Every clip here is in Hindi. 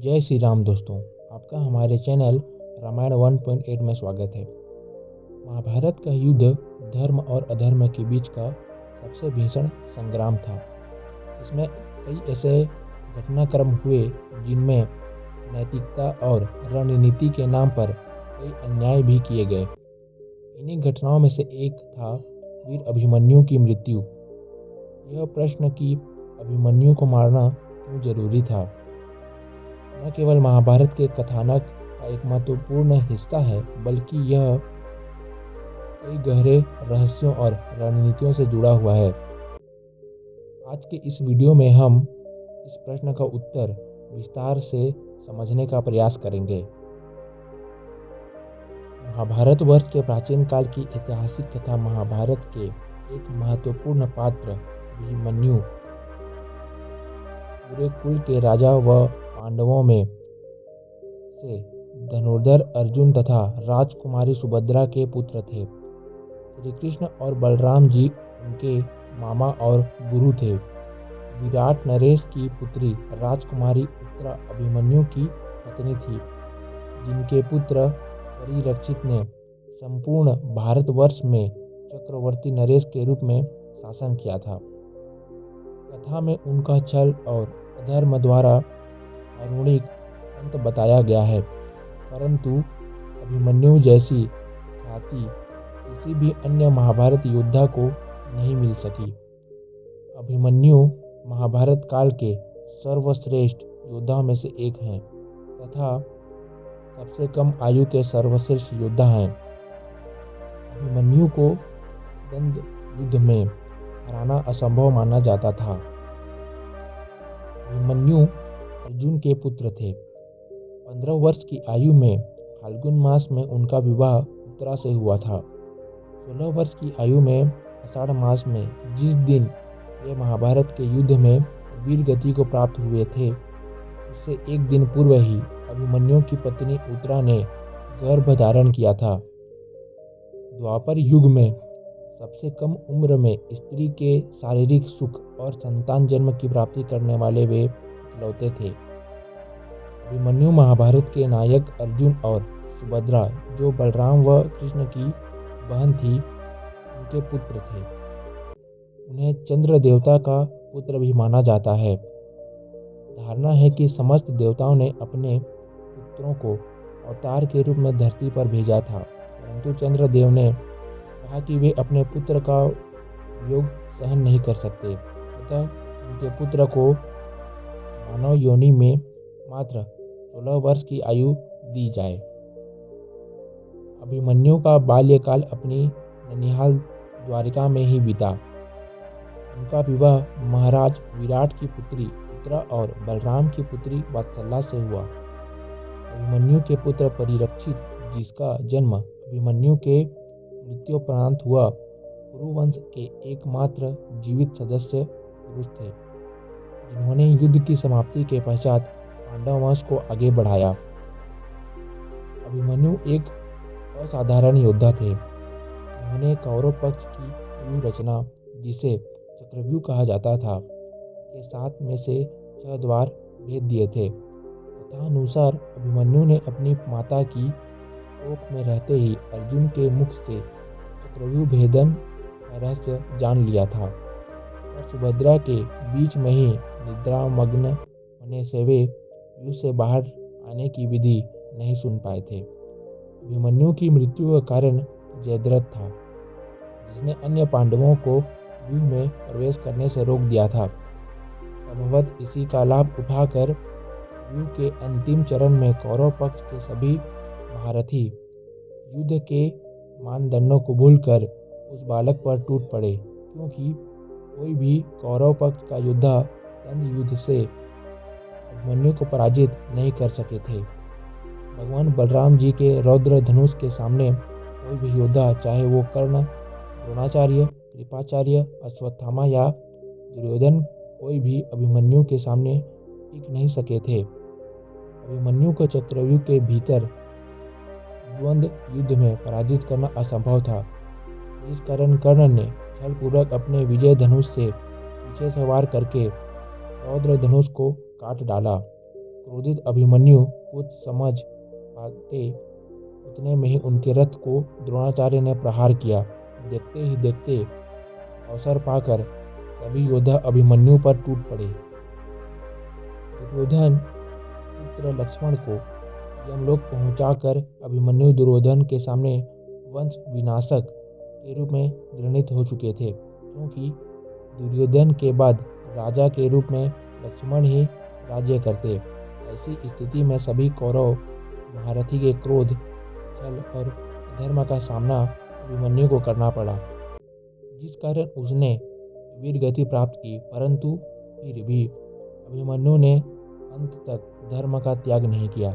जय श्री राम दोस्तों, आपका हमारे चैनल रामायण 1.8 में स्वागत है। महाभारत का युद्ध धर्म और अधर्म के बीच का सबसे भीषण संग्राम था। इसमें कई ऐसे घटनाक्रम हुए जिनमें नैतिकता और रणनीति के नाम पर कई अन्याय भी किए गए। इन्हीं घटनाओं में से एक था वीर अभिमन्यु की मृत्यु। यह प्रश्न कि अभिमन्यु को मारना क्यों जरूरी था, न केवल महाभारत के कथानक का एक महत्वपूर्ण हिस्सा है, बल्कि यह कई गहरे रहस्यों और रणनीतियों से जुड़ा हुआ है। आज के इस वीडियो में हम इस प्रश्न का उत्तर विस्तार से समझने का प्रयास करेंगे। महाभारत वर्ष के प्राचीन काल की ऐतिहासिक कथा महाभारत के एक महत्वपूर्ण पात्र अभिमन्यु पूरे कुल के राजा व पांडवों में से धनुर्धर अर्जुन तथा राजकुमारी सुभद्रा के पुत्र थे। श्री कृष्ण और बलराम जी उनके मामा और गुरु थे। विराट नरेश की पुत्री राजकुमारी उत्तरा अभिमन्यु की पत्नी थी, जिनके पुत्र परिरक्षित ने संपूर्ण भारतवर्ष में चक्रवर्ती नरेश के रूप में शासन किया था। कथा में उनका छल और अधर्म द्वारा कारुणिक अंत बताया गया है, परंतु अभिमन्यु जैसी ख्याति किसी भी अन्य महाभारत योद्धा को नहीं मिल सकी। अभिमन्यु महाभारत काल के सर्वश्रेष्ठ योद्धाओं में से एक हैं तथा सबसे कम आयु के सर्वश्रेष्ठ योद्धा हैं। अभिमन्यु को द्वंद्व युद्ध में हराना असंभव माना जाता था। अभिमन्यु अर्जुन के पुत्र थे। 15 वर्ष की आयु में फाल्गुन मास में उनका विवाह उत्तरा से हुआ था। 16 वर्ष की आयु में आषाढ़ मास में जिस दिन ये महाभारत के युद्ध में वीर गति को प्राप्त हुए थे, उससे एक दिन पूर्व ही अभिमन्यु की पत्नी उत्तरा ने गर्भ धारण किया था। द्वापर युग में सबसे कम उम्र में स्त्री के शारीरिक सुख और संतान जन्म की प्राप्ति करने वाले वे इकलौते थे। अभिमन्यु महाभारत के नायक अर्जुन और सुभद्रा, जो बलराम व कृष्ण की बहन थी, उनके पुत्र थे। उन्हें चंद्र देवता का पुत्र भी माना जाता है। धारणा है कि समस्त देवताओं ने अपने पुत्रों को अवतार के रूप में धरती पर भेजा था, परंतु चंद्रदेव ने कहा कि वे अपने पुत्र का वियोग सहन नहीं कर सकते, अतः उनके पुत्र को मानव योनि में मात्र 16 वर्ष की आयु दी जाए। अभिमन्यु का बाल्यकाल अपनी ननिहाल द्वारिका में ही बीता। उनका विवाह महाराज विराट की पुत्री उत्तरा और बलराम की पुत्री वात्सल्या से हुआ। अभिमन्यु के पुत्र परिरक्षित, जिसका जन्म अभिमन्यु के मृत्युपरांत हुआ, कुरुवंश के एकमात्र जीवित सदस्य पुरुष थे, जिन्होंने युद्ध की समाप्ति के पश्चात पांडव वंश को आगे बढ़ाया। अभिमन्यु एक असाधारण योद्धा थे। उन्होंने कौरव पक्ष की व्यूह रचना, जिसे चक्रव्यूह कहा जाता था, के 7 में से 6 द्वार भेद दिए थे। कथानुसार अभिमन्यु ने अपनी माता की कोख में रहते ही अर्जुन के मुख से चक्रव्यूह भेदन का रहस्य जान लिया था, और सुभद्रा के बीच में ही निद्रामग्न होने से वे व्यूह से बाहर आने की विधि नहीं सुन पाए थे। अभिमन्यु की मृत्यु का कारण जयद्रथ था, जिसने अन्य पांडवों को व्यूह में प्रवेश करने से रोक दिया था। संभवतः इसी का लाभ उठाकर व्यूह के अंतिम चरण में कौरव पक्ष के सभी महारथी युद्ध के मानदंडों को भूलकर उस बालक पर टूट पड़े, क्योंकि कोई भी कौरव पक्ष का योद्धा द्वंद्व युद्ध से अभिमन्यु को पराजित नहीं कर सके थे। भगवान बलराम जी के रौद्र धनुष के सामने कोई भी योद्धा, चाहे वो कर्ण, द्रोणाचार्य, कृपाचार्य, अश्वत्थामा या दुर्योधन, कोई भी अभिमन्यु के सामने टिक नहीं सके थे। अभिमन्यु को चक्रव्यूह के भीतर द्वंद्व युद्ध में पराजित करना असंभव था, जिस कारण कर्ण ने छलपूर्वक अपने विजय धनुष से पीछे से वार करके रौद्र धनुष को काट डाला। क्रोधित अभिमन्यु कुछ समझ पाते उतने में ही उनके रथ को द्रोणाचार्य ने प्रहार किया। देखते ही देखते अवसर पाकर सभी योद्धा अभिमन्यु पर टूट पड़े। दुर्योधन पुत्र लक्ष्मण को यमलोक पहुंचाकर अभिमन्यु दुर्योधन के सामने वंश विनाशक के रूप में घृणित हो चुके थे, क्योंकि दुर्योधन के बाद राजा के रूप में लक्ष्मण ही राज्य करते। ऐसी स्थिति में सभी कौरव महारथी के क्रोध, छल और अधर्म का सामना अभिमन्यु को करना पड़ा, जिस कारण उसने वीर गति प्राप्त की। परंतु फिर भी अभिमन्यु ने अंत तक धर्म का त्याग नहीं किया।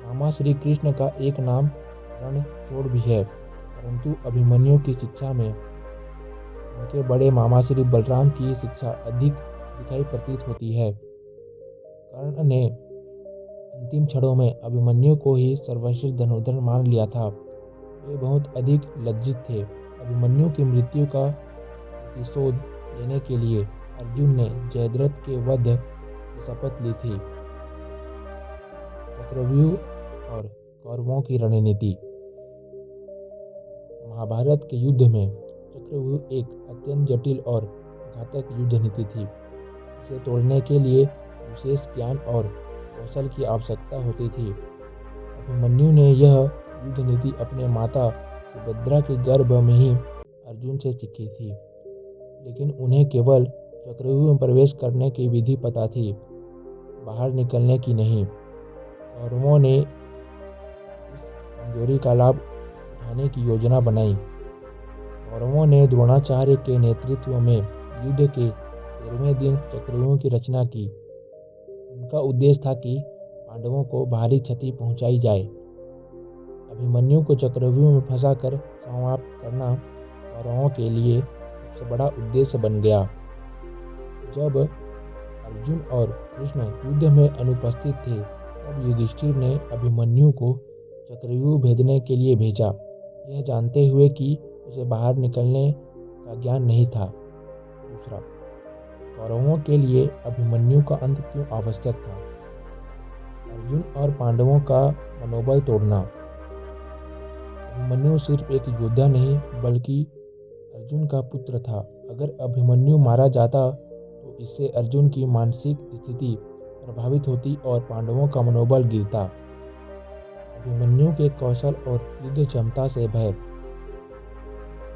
मामा श्री कृष्ण का एक नाम रणछोड़ भी है, परंतु अभिमन्यु की शिक्षा में उनके बड़े मामा श्री बलराम की शिक्षा अधिक दिखाई प्रतीत होती है। कर्ण ने अंतिम क्षणों में अभिमन्यु को ही सर्वश्रेष्ठ धनुर्धर मान लिया था। वे बहुत अधिक लज्जित थे। अभिमन्यु की मृत्यु का प्रतिशोध लेने के लिए अर्जुन ने जयद्रथ के वध की शपथ ली थी। चक्रव्यूह और कौरवों की रणनीति। महाभारत के युद्ध में चक्रव्यूह एक अत्यंत जटिल और घातक युद्ध नीति थी। इसे तोड़ने के लिए विशेष ज्ञान और कौशल की आवश्यकता होती थी। अभिमन्यु ने यह युद्ध नीति अपने माता सुभद्रा के गर्भ में ही अर्जुन से सीखी थी, लेकिन उन्हें केवल चक्रव्यूह में प्रवेश करने की विधि पता थी, बाहर निकलने की नहीं। कौरवों ने इस कमजोरी का लाभ उठाने की योजना बनाई। कौरवों ने द्रोणाचार्य के नेतृत्व में युद्ध के 13वें दिन चक्रव्यूह की रचना की। उनका उद्देश्य था कि पांडवों को भारी क्षति पहुंचाई जाए। अभिमन्यु को चक्रव्यूह में फंसाकर समाप्त करना कौरवों के लिए सबसे बड़ा उद्देश्य बन गया। जब अर्जुन और कृष्ण युद्ध में अनुपस्थित थे, तब युधिष्ठिर ने अभिमन्यु को चक्रव्यूह भेदने के लिए भेजा, यह जानते हुए कि उसे बाहर निकलने का ज्ञान नहीं था। दूसरा, कौरवों के लिए अभिमन्यु का अंत क्यों आवश्यक था? अर्जुन और पांडवों का मनोबल तोड़ना। अभिमन्यु सिर्फ एक योद्धा नहीं, बल्कि अर्जुन का पुत्र था। अगर अभिमन्यु मारा जाता तो इससे अर्जुन की मानसिक स्थिति प्रभावित होती और पांडवों का मनोबल गिरता। अभिमन्यु के कौशल और युद्ध क्षमता से भय।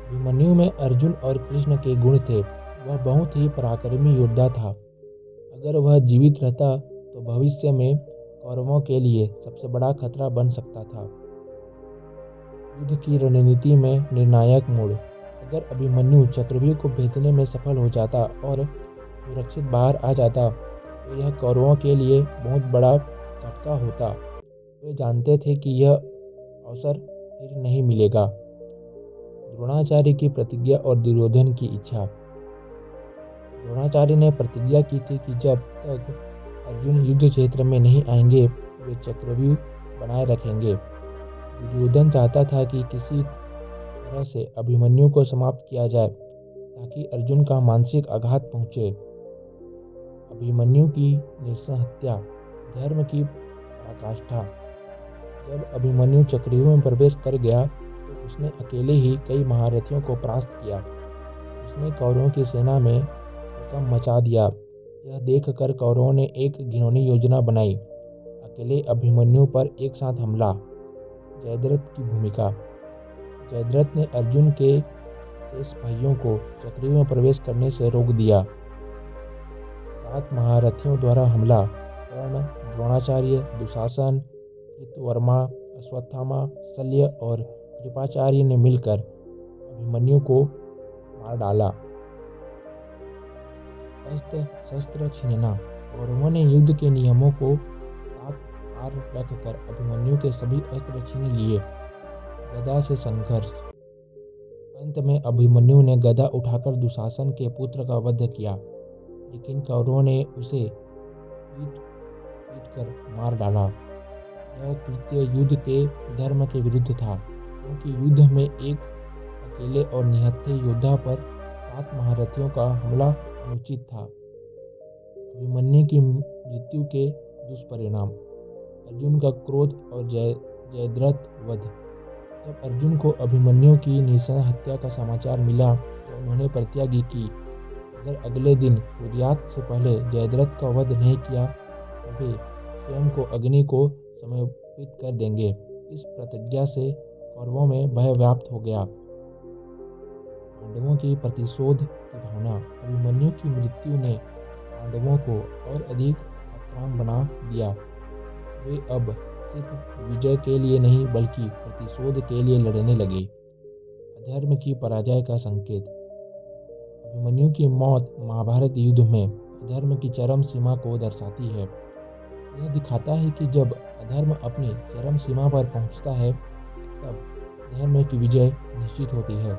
अभिमन्यु में अर्जुन और कृष्ण के गुण थे। वह बहुत ही पराक्रमी योद्धा था। अगर वह जीवित रहता तो भविष्य में कौरवों के लिए सबसे बड़ा खतरा बन सकता था। युद्ध की रणनीति में निर्णायक मोड़। अगर अभिमन्यु चक्रव्यूह को भेदने में सफल हो जाता और सुरक्षित बाहर आ जाता तो यह कौरवों के लिए बहुत बड़ा झटका होता। वे जानते थे कि यह अवसर फिर नहीं मिलेगा। द्रोणाचार्य की प्रतिज्ञा और दुर्योधन की इच्छा। द्रोणाचार्य ने प्रतिज्ञा की थी कि जब तक अर्जुन युद्ध क्षेत्र में नहीं आएंगे, वे चक्रव्यूह बनाए रखेंगे। दुर्योधन चाहता था कि किसी तरह से अभिमन्यु को समाप्त किया जाए ताकि अर्जुन का मानसिक आघात पहुंचे। अभिमन्यु की नृशंस हत्या, धर्म की पराकाष्ठा। जब अभिमन्यु चक्रव्यूह में प्रवेश कर गया तो उसने अकेले ही कई महारथियों को परास्त किया। उसने कौरवों की सेना में हड़कंप मचा दिया। यह देखकर कौरवों ने एक घिनौनी योजना बनाई, अकेले अभिमन्यु पर एक साथ हमला। जयद्रथ की भूमिका। जयद्रथ ने अर्जुन के शेष भाइयों को चक्रव्यूह में प्रवेश करने से रोक दिया। 7 महारथियों द्वारा हमला। कर्ण, द्रोणाचार्य, दुशासन, कृतवर्मा, अश्वत्थामा, शल्य और कृपाचार्य ने मिलकर अभिमन्यु को मार डाला। अस्त्र शस्त्र छीनना। कौरवों ने युद्ध के नियमों को ताक पार रखकर अभिमन्यु के सभी अस्त्र छीन लिए। गदा से संघर्ष। अंत में अभिमन्यु ने गदा उठाकर दुशासन के पुत्र का वध किया, लेकिन कौरवों ने उसे पीट कर मार डाला। यह कृत्य युद्ध के धर्म के विरुद्ध था, क्योंकि युद्ध में एक अकेले और निहत्थे योद्धा पर 7 महारथियों का हमला अनुचित था। अभिमन्यु की मृत्यु के दुष्परिणाम। अर्जुन का क्रोध और जयद्रथ वध। जब अर्जुन को अभिमन्यु की नृशंस हत्या का समाचार मिला तो उन्होंने प्रतिज्ञा की कि अगर अगले दिन सूर्यास्त से पहले जयद्रथ का वध नहीं किया तो वे स्वयं को अग्नि को समर्पित कर देंगे। इस प्रतिज्ञा से कौरवों में भय व्याप्त हो गया। पांडवों की प्रतिशोध की भावना। अभिमन्यु की मृत्यु ने पांडवों को और अधिक आक्रामक बना दिया। वे अब सिर्फ विजय के लिए नहीं बल्कि प्रतिशोध के लिए लड़ने लगे। अधर्म की पराजय का संकेत। अभिमन्यु की मौत महाभारत युद्ध में अधर्म की चरम सीमा को दर्शाती है। यह दिखाता है कि जब अधर्म अपनी चरम सीमा पर पहुंचता है तब धर्म की विजय निश्चित होती है।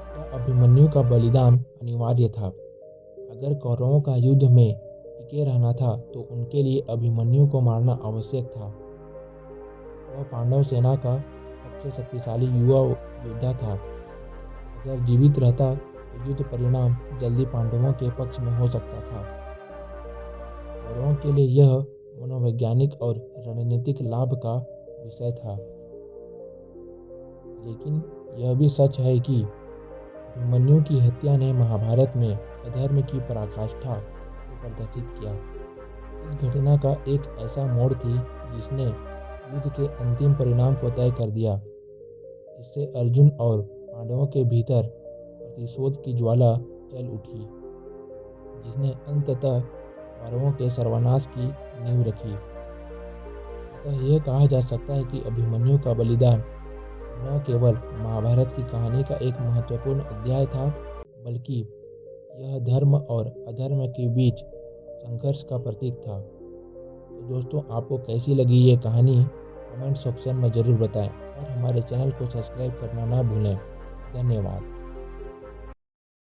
क्या अभिमन्यु का बलिदान अनिवार्य था? अगर कौरवों का युद्ध में टिके रहना था तो उनके लिए अभिमन्यु को मारना आवश्यक था। वह पांडव सेना का सबसे शक्तिशाली युवा योद्धा था। अगर जीवित रहता तो युद्ध परिणाम जल्दी पांडवों के पक्ष में हो सकता था। कौरवों के लिए यह मनोवैज्ञानिक और रणनीतिक लाभ का विषय था। लेकिन यह भी सच है कि अभिमन्यु की हत्या ने महाभारत में अधर्म की पराकाष्ठा को प्रदर्शित किया। इस घटना का एक ऐसा मोड़ थी जिसने युद्ध के अंतिम परिणाम को तय कर दिया। इससे अर्जुन और पांडवों के भीतर प्रतिशोध की ज्वाला जल उठी, जिसने अंततः कौरवों के सर्वनाश की नींव रखी। अतः यह कहा जा सकता है कि अभिमन्यु का बलिदान न केवल महाभारत की कहानी का एक महत्वपूर्ण अध्याय था, बल्कि यह धर्म और अधर्म के बीच संघर्ष का प्रतीक था। तो दोस्तों, आपको कैसी लगी ये कहानी कमेंट सेक्शन में ज़रूर बताएं और हमारे चैनल को सब्सक्राइब करना ना भूलें। धन्यवाद।